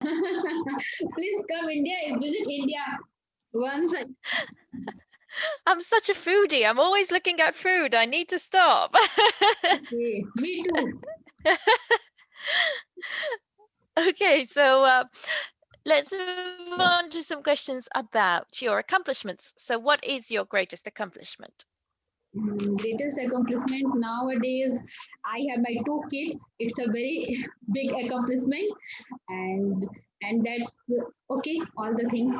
Please come India, visit India once. I'm such a foodie. I'm always looking at food. I need to stop. Okay, me too. Okay, so let's move on to some questions about your accomplishments. So, what is your greatest accomplishment? Greatest accomplishment nowadays, I have my two kids. It's a very big accomplishment, and that's okay. All the things.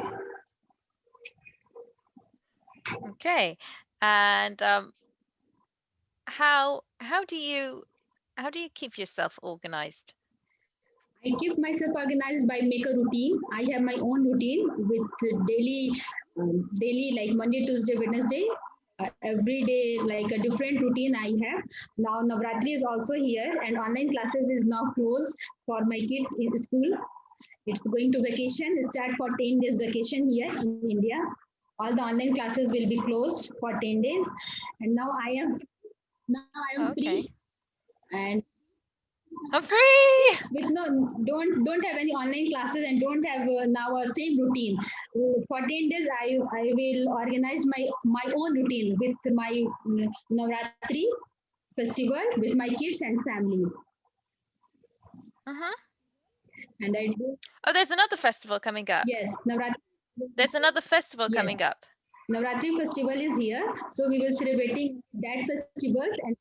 Okay, and how do you keep yourself organized? I keep myself organized by make a routine. I have my own routine with daily like Monday, Tuesday, Wednesday. Every day like a different routine I have. Now Navratri is also here and online classes is now closed for my kids in school. It's going to vacation. Start for 10 days vacation here in India. All the online classes will be closed for 10 days. And now I am Okay, free and I'm free. with no don't have any online classes and don't have now a same routine. For 10 days I will organize my own routine with my Navratri festival with my kids and family. Hmm. And I do, Oh, there's another festival coming up. yes, Navratri, There's another festival yes, coming up. Navratri festival is here, so we will celebrating that festivals and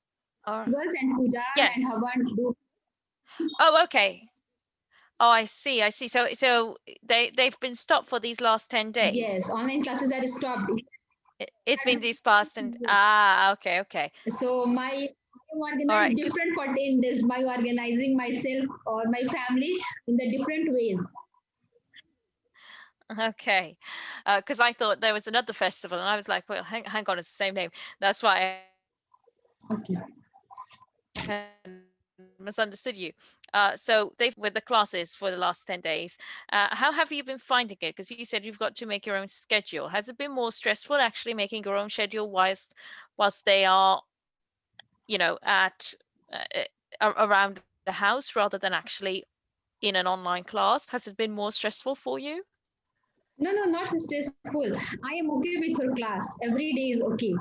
Oh, festivals and pujas and yes. havan do. Oh, okay. Oh, I see. I see. So they've been stopped for these last 10 days. Yes, online classes are stopped. It's been these past and okay, okay. So my I am All organized right, 'cause different for 10 days by organizing myself or my family in the different ways. okay. Because I thought there was another festival and I was like, well, hang on, it's the same name. That's why I had Okay. misunderstood you. So they've been with the classes for the last 10 days. How have you been finding it? Because you said you've got to make your own schedule. Has it been more stressful actually making your own schedule whilst they are, at around the house rather than actually in an online class? Has it been more stressful for you? No, no, not stressful. I am okay with her class. Every day is okay.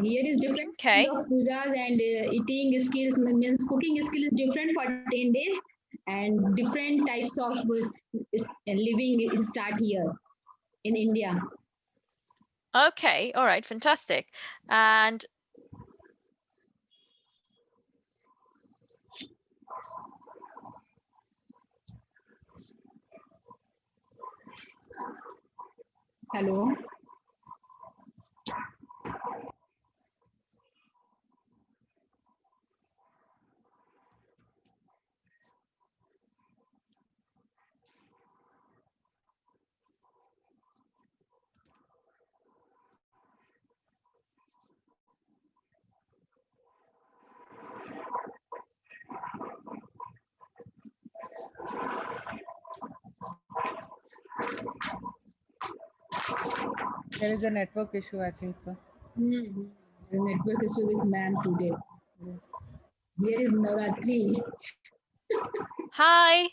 Here is different kind Okay. of pujas and eating skills means cooking skill is different for 10 days and different types of living start here in India. Okay. All right. Fantastic. And Hello. There is a network issue, I think so. Hmm. The network issue with man today. Yes. Here is Navratri. hi.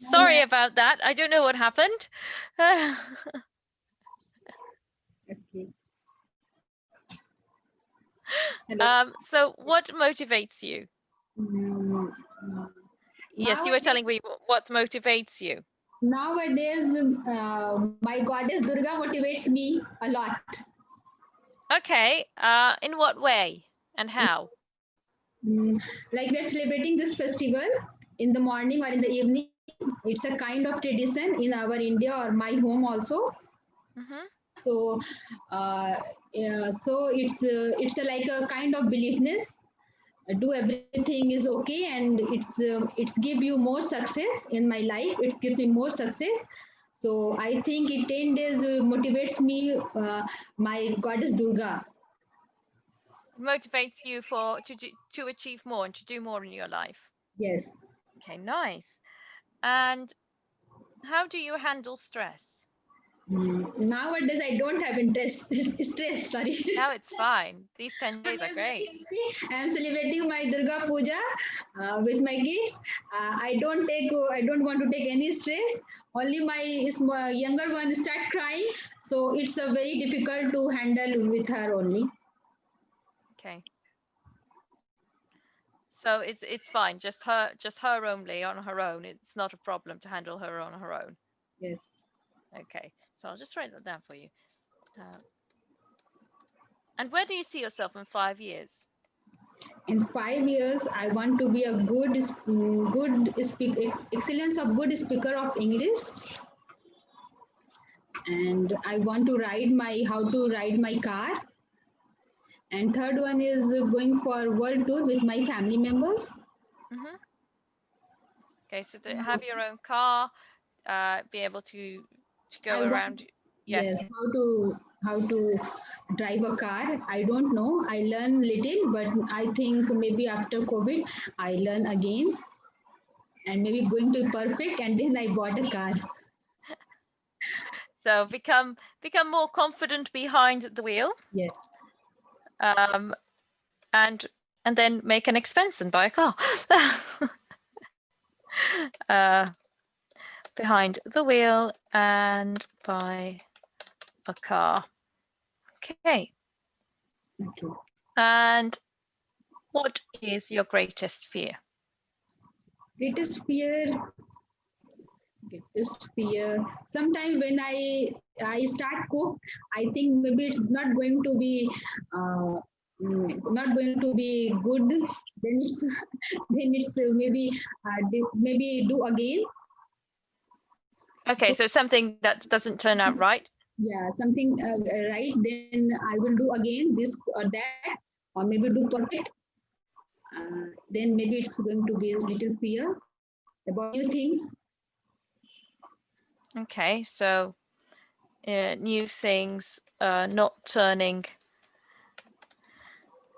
Sorry about that. I don't know what happened. Okay. Hello. So what motivates you? Mm, Yes, you were Nowadays, telling me what motivates you. nowadays, my goddess Durga motivates me a lot. Okay. In what way and how? Mm, like we are celebrating this festival in the morning or in the evening. It's a kind of tradition in our India or my home also. Mm-hmm. So, so it's a, like a kind of beliefness. Do everything is okay, and it's give you more success in my life. It gives me more success. So I think it 10 days motivates me. My goddess Durga. Motivates you to achieve more and to do more in your life. Yes. Okay, nice. And how do you handle stress? Nowadays, I don't have interest, stress, sorry. No, it's fine. These 10 days are I'm very great. happy. I'm celebrating my Durga Puja with my kids. I don't want to take any stress. Only my younger one start crying, so it's a very difficult to handle with her only. Okay. So it's fine. Just her only on her own. It's not a problem to handle her on her own. Yes. Okay. So I'll just write that down for you. Uh, and where do you see yourself in 5 years? In 5 years, I want to be a excellence of good speaker of English, and I want to ride my how to ride my car. And third one is going for world tour with my family members. Mm-hmm. Okay. So to have your own car, be able to I go want, around. Yes. yes, how to drive a car. I don't know. I learn little, but I think maybe after COVID, I learn again, and maybe going to be perfect. And then I bought a car. So become more confident behind the wheel. Yes. Um, and then make an expense and buy a car. uh, behind the wheel and buy a car. Okay. Okay. And what is your greatest fear? Greatest fear. Greatest fear. Sometimes when I start cook, I think maybe it's not going to be not going to be good. Then it's maybe do again. Okay, so something that doesn't turn out right. Yeah, something right. Then I will do again this or that, or maybe do perfect. Then maybe it's going to be a little fear about new things. Okay, so new things not turning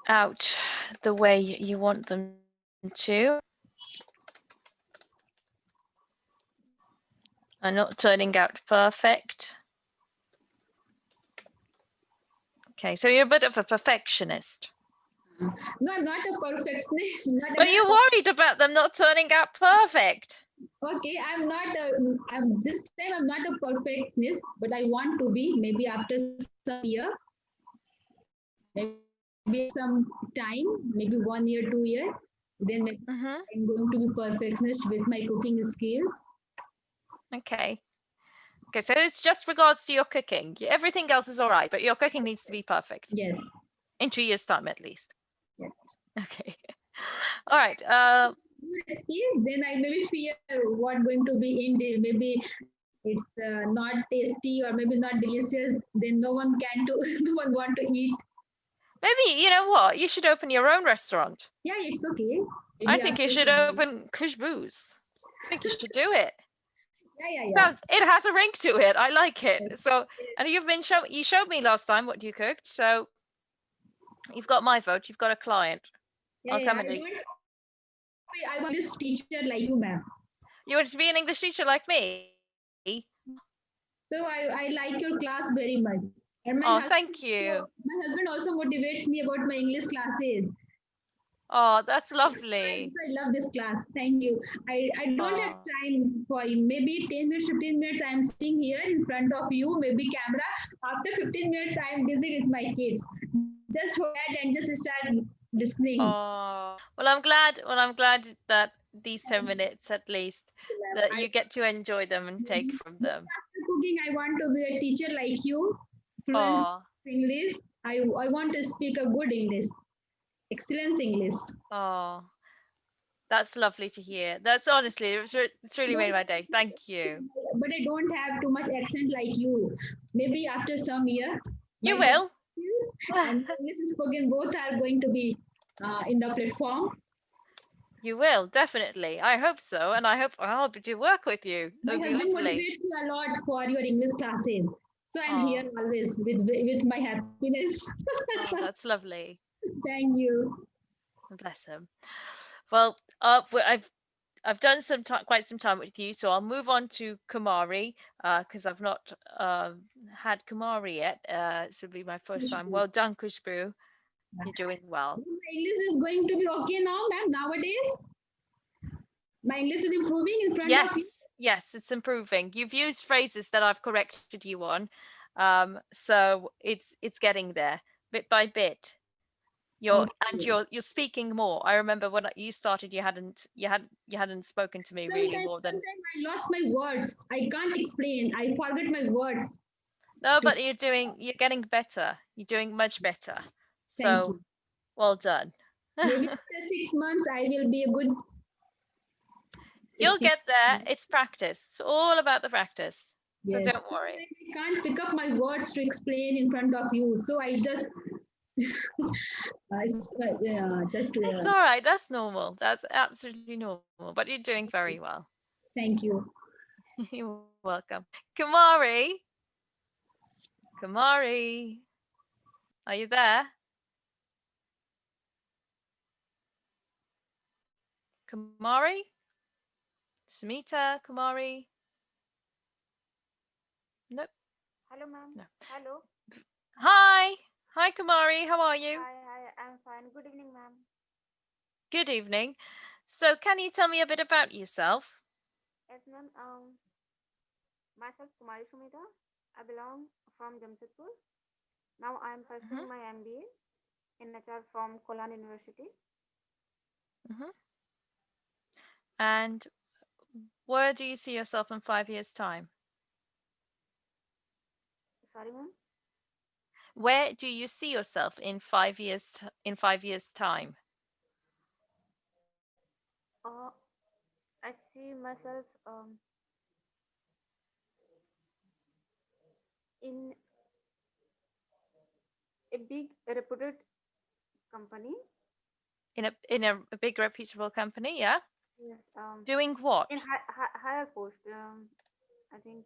out the way you want them to. And not turning out perfect. Okay, so you're a bit of a perfectionist. No, I'm not a perfectionist. But you're worried about them not turning out perfect. Okay, I'm not a. I'm this time. I'm not a perfectionist, but I want to be. Maybe after some year, maybe some time, maybe 1 year, 2 year, then maybe I'm going to be perfectionist with my cooking skills. Okay. Okay, so it's just regards to your cooking. Everything else is all right, but your cooking needs to be perfect. Yes. In 2 years' time, at least. Yes. Okay. All right. New recipes, then I maybe fear what going to be in the maybe it's not tasty or maybe not delicious. Then no one can to no one want to eat. Maybe you know what? You should open your own restaurant. Yeah, it's okay. Maybe I think you after should some open Kushboo's. I think you should do it. yeah. It has a ring to it. I like it. Yes. So, and you showed me last time what you cooked. So, you've got my vote. You've got a client. I'll come and eat. I want this teacher like you, ma'am. You want to be an English teacher like me? So I like your class very much. And Oh, thank you. My husband also motivates me about my English classes. Oh, that's lovely. So I love this class. Thank you. I don't have time for maybe 10 minutes, 15 minutes. I'm sitting here in front of you, maybe camera. After 15 minutes, I'm busy with my kids. Just for that and just start listening. Oh, well, I'm glad. Well, I'm glad that these 10 minutes at least that you get to enjoy them and take from them. After cooking, I want to be a teacher like you, fluent Oh, English. I want to speak a good English, excellent English. oh, that's lovely to hear. That's honestly, it's really made my day. Thank you. But I don't have too much accent like you. Maybe after some year, You my will. and English spoken both are going to be in the platform. You will, definitely. I hope so. And I hope I'll be to work with you. My It'll be husband lovely. motivates me a lot for your English classes. So I'm here always with my happiness. Oh, that's lovely. Thank you. Bless him. Well, I've done quite some time with you, so I'll move on to Kumari because I've not had Kumari yet. This will be my first time. Well done, Kushbu. You're doing well. My English is going to be okay now, ma'am. Nowadays, my English is improving in front Yes, of you. yes, it's improving. You've used phrases that I've corrected you on, so it's getting there bit by bit. Okay. You're speaking more. I remember when you started, you hadn't spoken to me really more than. Sometimes I lost my words. I can't explain. I forget my words. No, To but you're getting better. You're doing much better. thank So you. well done. Maybe after 6 months, I will be a good You'll speaker. get there. It's practice. It's all about the practice. So Yes. don't worry. I can't pick up my words to explain in front of you. So I just, just It's all right. That's normal. That's absolutely normal. But you're doing very well. thank you. You're welcome. Kamari. Kamari. Are you there? Kamari? Sumita? Kamari? Nope. Hello, ma'am. No. Hello. Hi. Hi, Kamari. How are you? Hi. I'm fine. Good evening, ma'am. Good evening. So, can you tell me a bit about yourself? Yes, ma'am. Myself Kumari Sumita. I belong from Jamshedpur. Now I am Hmm. pursuing my MBA in HR from Kolan University. Hmm. And where do you see yourself in 5 years' time? Sorry, ma'am. Where do you see yourself in 5 years? In 5 years' time? Uh, I see myself in a big reputed company. In a big reputable company, yeah. Yes. Doing In what? higher post. I think.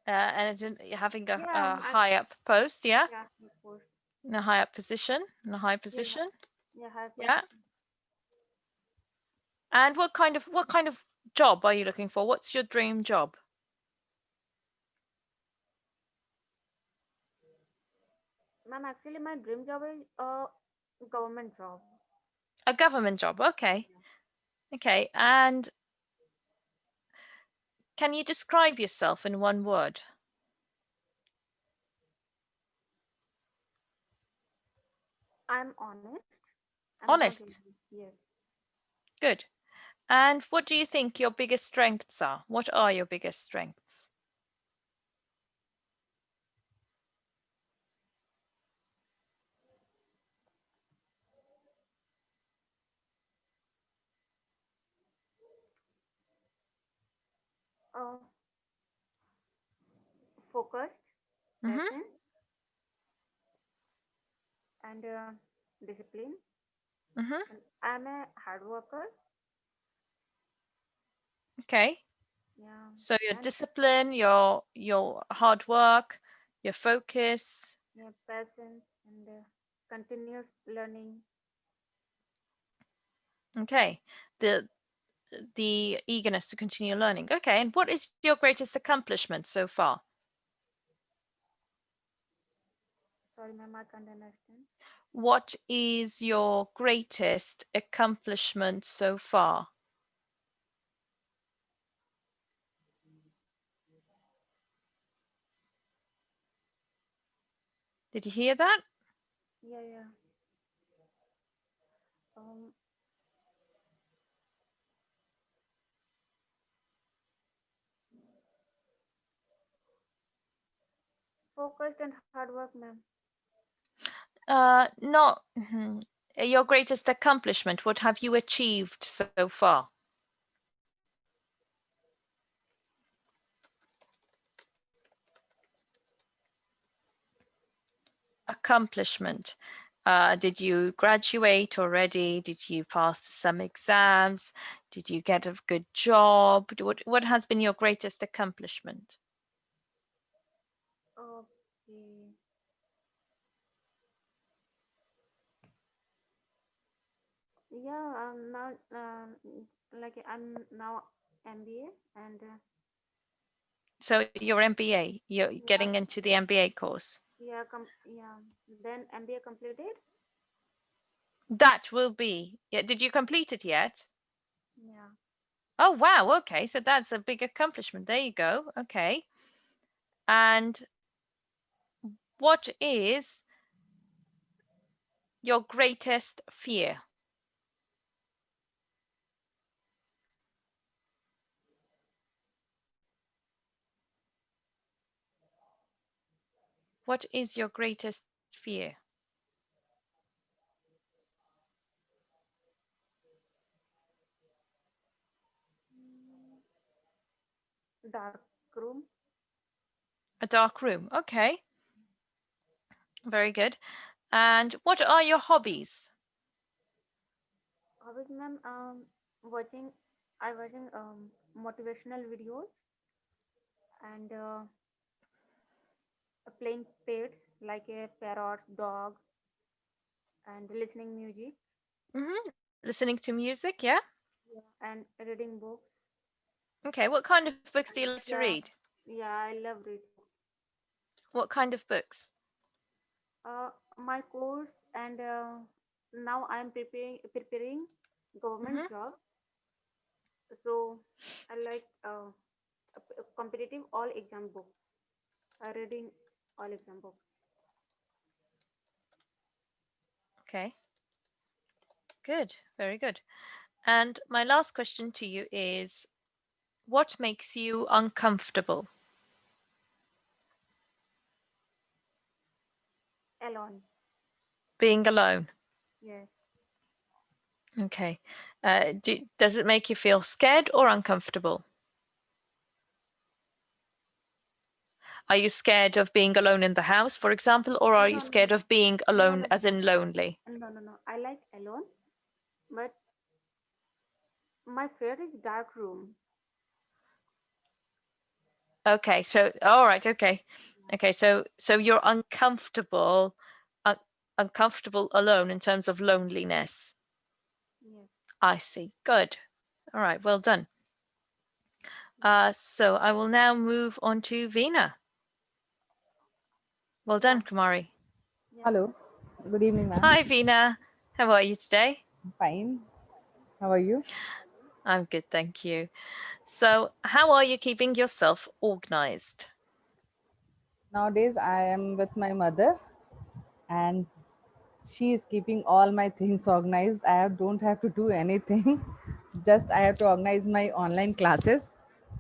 Having a, Yeah. a high up post, yeah, Yeah. Higher post. in a high up position, in a high Yeah. position, Yeah. Higher yeah. position. And what kind of job are you looking for? What's your dream job? Ma'am, actually, my dream job is a government job. A government job. Okay. Okay. And can you describe yourself in one word? I'm honest. I'm Honest. accountable. Yes. Good. And what do you think your biggest strengths are? What are your biggest strengths? Uh, Focused, Mm-hmm. patient, and discipline. Mm-hmm. And I'm a hard worker. Okay. Yeah. So your And discipline, your hard work, your focus. yeah, patience and continuous learning. Okay. The eagerness to continue learning. Okay. And what is your greatest accomplishment so far? Sorry, ma'am, I can't understand. What is your greatest accomplishment so far? Did you hear that? Yeah. Um, Focused and hard work, ma'am. Not your greatest accomplishment. What have you achieved so far? Accomplishment. Did you graduate already? Did you pass some exams? Did you get a good job? What has been your greatest accomplishment? Okay. Yeah, now like I'm now MBA and So your MBA, you're yeah, getting into the MBA course. yeah. Then MBA completed. That will be. Yeah, did you complete it yet? Yeah, Oh wow, okay. So that's a big accomplishment. There you go. Okay. And what is your greatest fear? What is your greatest fear? dark room. A dark room. Okay. Very good. And what are your hobbies? Hobbies, ma'am. Watching. I watching motivational videos and playing pets like parrots, dogs, and listening music. Listening to music, yeah? Yeah, and reading books. Okay. What kind of books do you like to Yeah, read? yeah. I love reading. What kind of books? My course and now I'm preparing government Hmm. job. So I like competitive all exam books. Reading all exam books. Okay. Good. Very good. And my last question to you is what makes you uncomfortable Alone. being alone? Yes. Okay. Does it make you feel scared or uncomfortable? Are you scared of being alone in the house, for example, or are you No, no, scared of being no, alone no, as in lonely? no. I like alone, but my favorite is dark room. Okay, so all right, okay. Okay, so you're uncomfortable alone in terms of loneliness. Yes. I see. Good. All right, well done. Yes. So I will now move on to Veena. Well Yeah. done, Kumari. Yeah. Hello. Good evening, ma'am. Hi, Veena. How are you today? Fine. How are you? I'm good, thank you. So, how are you keeping yourself organized? Nowadays, I am with my mother, and she is keeping all my things organized. Don't have to do anything. Just I have to organize my online classes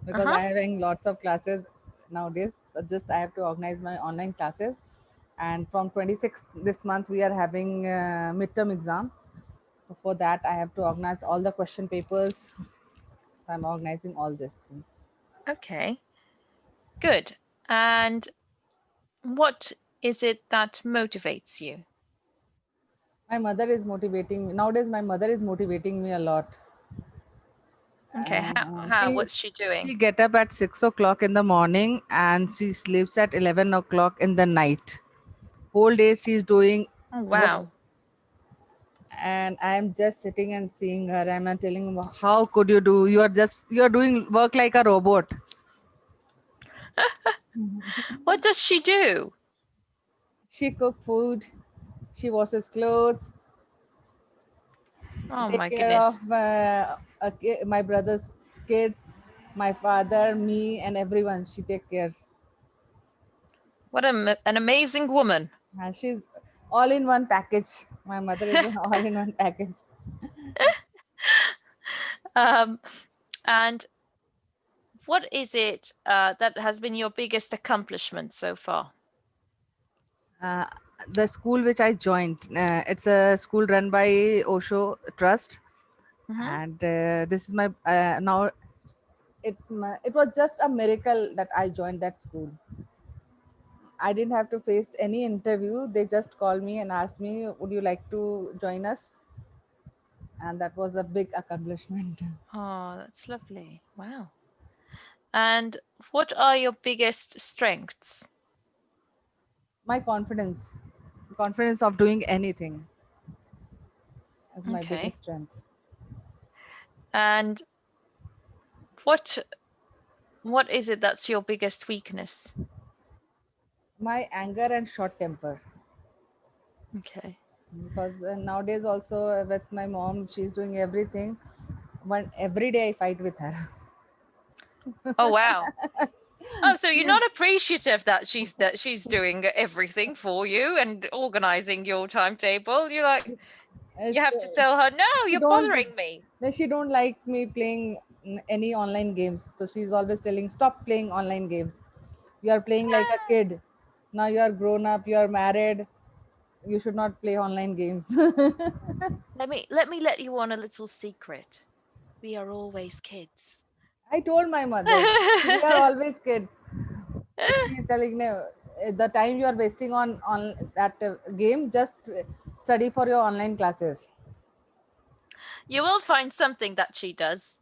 because Uh-huh. I am having lots of classes nowadays. So just I have to organize my online classes. And from 26th this month, we are having midterm exam. So for that, I have to organize all the question papers. I'm organizing all these things. Okay. Good. And what is it that motivates you? My mother is motivating nowadays. My mother is motivating me a lot. Okay. How She what's she doing? she get up at 6 o'clock in the morning and she sleeps at 11 o'clock in the night. Whole day she's doing Oh, work, wow. and I am just sitting and seeing her. I'm telling her, how could you do? You're doing work like a robot. What does she do? She cook food, she washes clothes, Oh take my care of goodness. my brother's kids, my father, me, and everyone. She take cares. What an amazing woman. She's all in one package. My mother is an all in one package. Um, and what is it that has been your biggest accomplishment so far? Uh, the school which I joined, it's a school run by Osho Trust, Hmm. and this is my now. It was just a miracle that I joined that school. I didn't have to face any interview. They just called me and asked me, "Would you like to join us?" And that was a big accomplishment. Oh, that's lovely. Wow. And what are your biggest strengths? My confidence of doing anything. as my Okay. biggest strength. And what what is it that's your biggest weakness? My anger and short temper. Okay. Because nowadays also with my mom, she's doing everything. One every day I fight with her. Oh wow. Oh, so you're not appreciative that she's doing everything for you and organizing your timetable. You're like, Uh, you she, have to tell her, no, she you're don't bothering me. she don't like me playing any online games. So she's always telling, stop playing online games. You are playing like a Ah, kid. Now you are grown up. You are married. You should not play online games. let me let you on a little secret. We are always kids. I told my mother, we are always kids. She is telling me, the time you are wasting on that game, just study for your online classes. You will find something that she does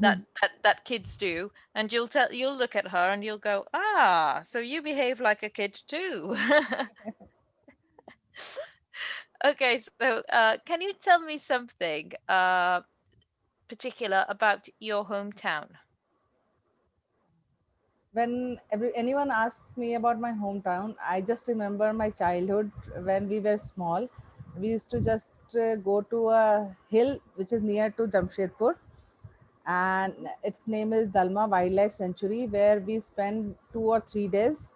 that kids do, and you'll look at her and you'll go, ah, so you behave like a kid too. Okay, so can you tell me something particular about your hometown? When anyone asks me about my hometown, I just remember my childhood when we were small. We used to just go to a hill which is near to Jamshedpur, and its name is Dalma Wildlife Sanctuary, where we spend 2 or 3 days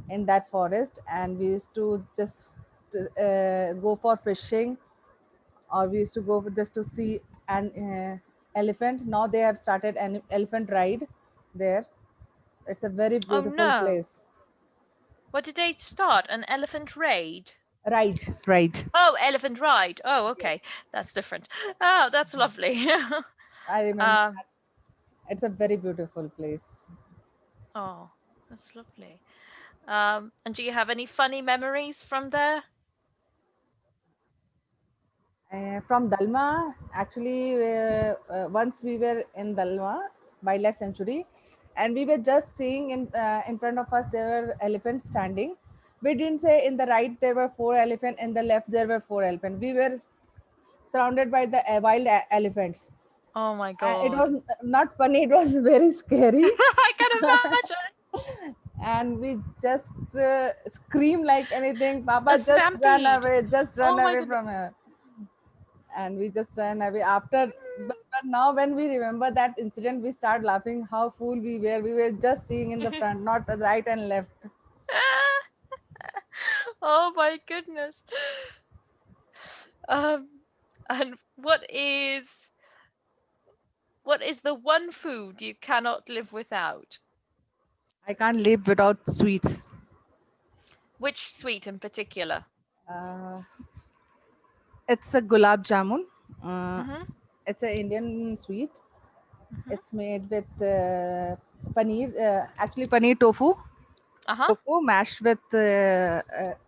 in that forest, and we used to just go for fishing, or we used to go just to see an elephant. Now they have started an elephant ride there. It's a very Oh beautiful no. place. What did they start? An elephant raid? Ride, ride. Oh, elephant ride. Oh, okay. Yes, That's different. Oh, that's lovely. I remember um, that. It's a very beautiful place. oh, that's lovely. And do you have any funny memories from there? From Dalma, actually, once we were in Dalma Wildlife Sanctuary, and we were just seeing in front of us there were elephants standing. We didn't say in the right there were 4 elephants, in the left there were 4 elephants. We were surrounded by the wild elephants. Oh my It god. was not funny; it was very scary. I can imagine. And we just scream like anything, A Papa, stampede. just run Oh my away goodness. from here. And we just ran away after. But now when we remember that incident, we start laughing how fool we were just seeing in the front, not the right and left. Oh my goodness. Um, and what is the one food you cannot live without? I can't live without sweets. Which sweet in particular? uh, it's a gulab jamun. uh, Mm-hmm. it's an Indian sweet. Mm-hmm. It's made with paneer, actually paneer Uh-huh. tofu mashed with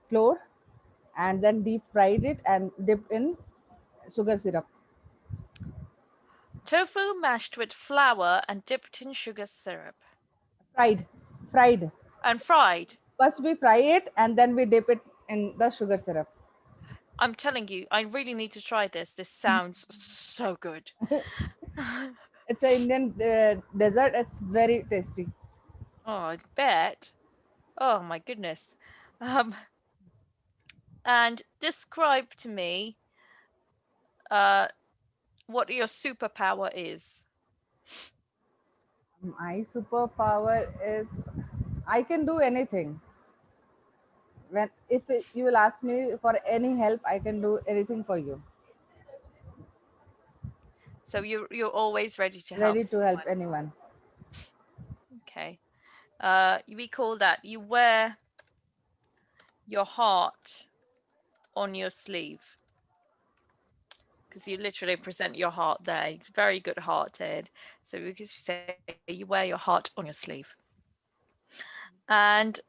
flour, and then deep fried it and dipped in sugar syrup. Tofu mashed with flour and dipped in sugar syrup. Fried. And fried. First we fry it and then we dip it in the sugar syrup. I'm telling you, I really need to try this. This sounds so good. It's an Indian dessert. It's very tasty. Oh, I bet. Oh my goodness. Um, and describe to me uh what your superpower is. My superpower is I can do anything. When if you will ask me for any help, I can do anything for you. So you're always ready to help Ready to help someone. anyone. Okay. We call that you wear your heart on your sleeve because you literally present your heart there. Very good hearted. So because we say you wear your heart on your sleeve. And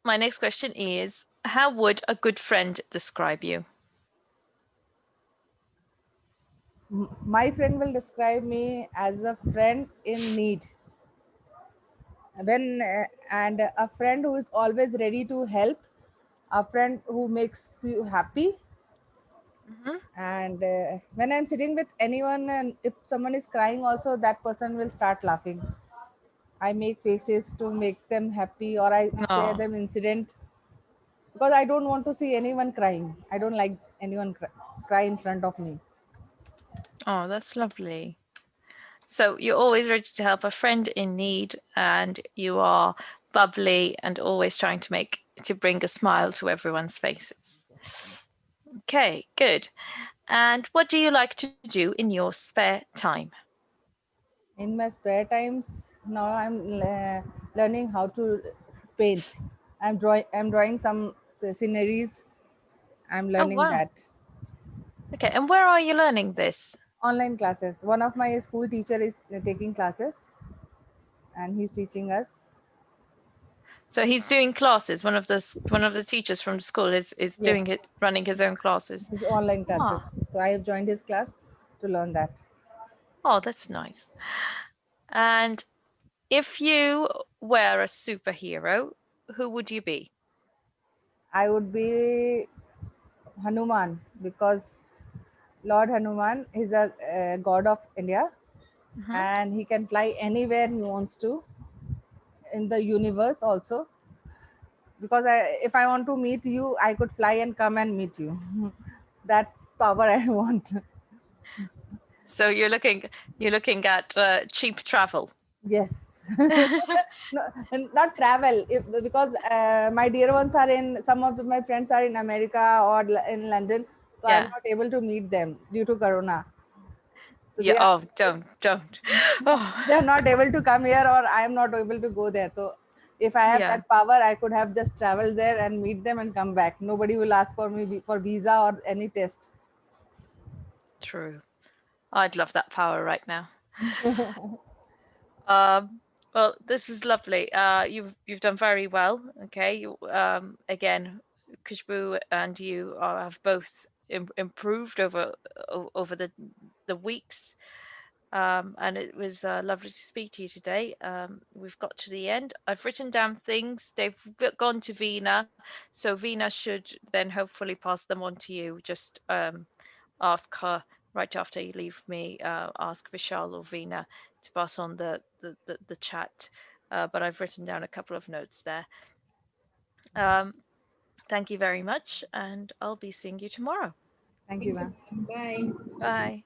my next question is, how would a good friend describe you? My friend will describe me as a friend in need. When and a friend who is always ready to help, a friend who makes you happy, Mhm. And when I'm sitting with anyone, and if someone is crying also, that person will start laughing. I make faces to make them happy, or I share Oh, them incident, because I don't want to see anyone crying. I don't like anyone cry in front of me. oh, that's lovely. So you're always ready to help a friend in need, and you are bubbly and always trying to bring a smile to everyone's faces. Okay, good. And what do you like to do in your spare time? In my spare times, now I'm learning how to paint. I'm drawing some sceneries. I'm Oh, learning wow. that. Okay, and where are you learning this? Online classes. One of my school teacher is taking classes, and he's teaching us. So he's doing classes. One of the teachers from the school is Yes, doing it, running his own classes. his online classes. Oh, So I have joined his class to learn that. oh, that's nice. And if you were a superhero, who would you be? I would be Hanuman, because Lord Hanuman is a god of India, Hmm. and he can fly anywhere he wants to in the universe also. Because if I want to meet you, I could fly and come and meet you. That's power I want. So you're looking at cheap travel. Yes. No, and not travel, because my dear ones are in, some of my friends are in America or in London, so I'm Yeah. not able to meet them due to Corona. So Yeah. Oh, don't. they are Oh, not able to come here, or I am not able to go there. So if I have yeah. that power, I could have just traveled there and meet them and come back. Nobody will ask for me for visa or any test. True. I'd love that power right now. Um, well, this is lovely. You've done very well. Okay. Again, Kushbu and you have both improved over the weeks. And it was lovely to speak to you today. We've got to the end. I've written down things. They've gone to Vina, so Vina should then hopefully pass them on to you. Just ask her right after you leave me. Ask Vishal or Vina to pass on the chat. But I've written down a couple of notes there. Um, thank you very much, and I'll be seeing you tomorrow. Thank you, Thank you. ma'am. Bye. Bye.